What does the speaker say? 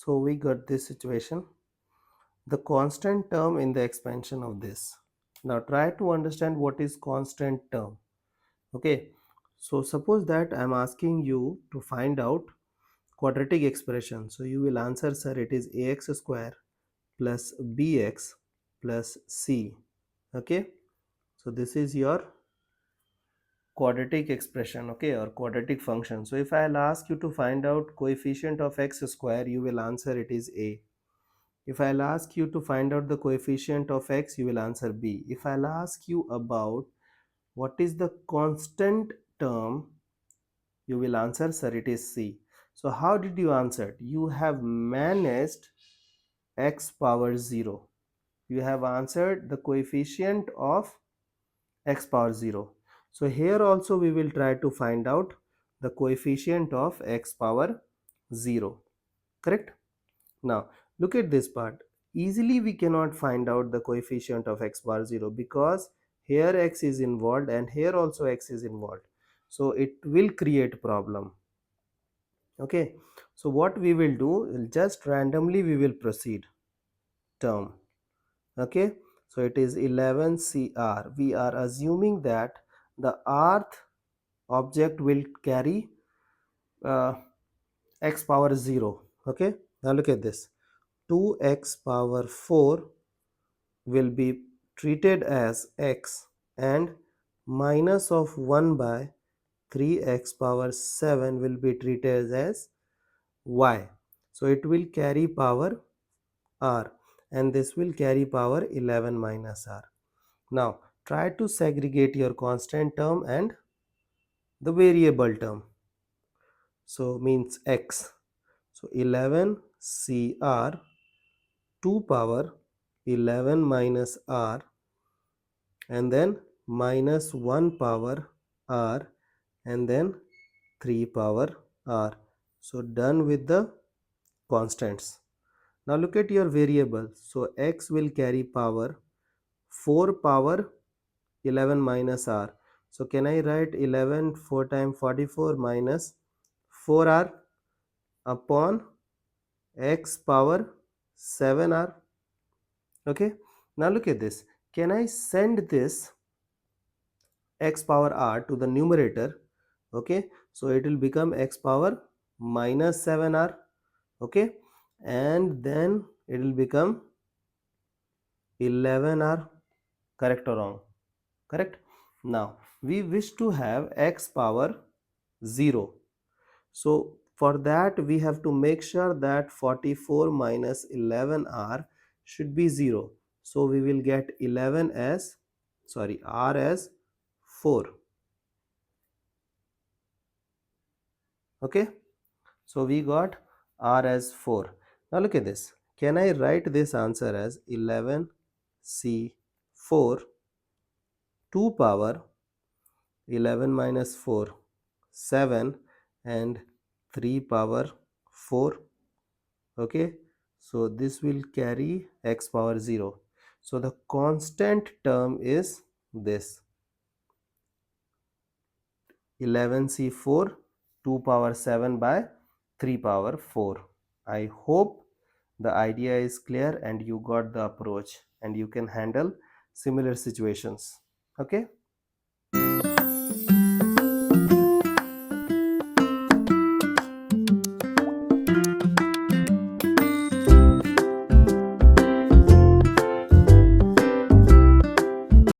So we got this situation, the constant term in the expansion of this. Now try to understand what is constant term. Okay, so suppose that I am asking you to find out quadratic expression. So you will answer, sir, it is ax square plus bx plus c. Okay, so this is your quadratic expression, okay, or quadratic function. So if I'll ask you to find out coefficient of x square, you will answer it is a. If I'll ask you to find out the coefficient of x, you will answer b. If I'll ask you about what is the constant term, you will answer, sir, it is c. So how did you answer? You have managed x power 0. You have answered the coefficient of x power 0. So here also we will try to find out the coefficient of x power 0. Correct? Now look at this part. Easily we cannot find out the coefficient of x bar 0 because here x is involved and here also x is involved. So it will create problem. Okay. So what we will do, just randomly we will proceed term. Okay. So it is 11 cr. We are assuming that the rth object will carry uh, x power 0. Okay. Now look at this. 2x power 4 will be treated as x and minus of 1 by 3x power 7 will be treated as y. So it will carry power r and this will carry power 11 minus r. Now try to segregate your constant term and the variable term. So means x. So 11 cr 2 power 11 minus r and then minus 1 power r and then 3 power r. So done with the constants. Now look at your variable. So x will carry power 4 power 11 minus r. So can I write 11 4 times 44 minus 4r upon x power 7r. Okay. Now look at this. Can I send this x power r to the numerator? Okay. So it will become x power minus 7r. Okay. And then it will become 11r. Correct or wrong? Correct. Now we wish to have x power 0. So for that we have to make sure that 44 minus 11r should be 0. So we will get 11 as, sorry, r as 4. Okay. So we got r as 4. Now look at this. Can I write this answer as 11 c4 2 power 11 minus 4 7 and 3 power 4. Okay. So this will carry x power 0. So the constant term is this 11c4 2 power 7 by 3 power 4. I hope the idea is clear and you got the approach and you can handle similar situations. Okay.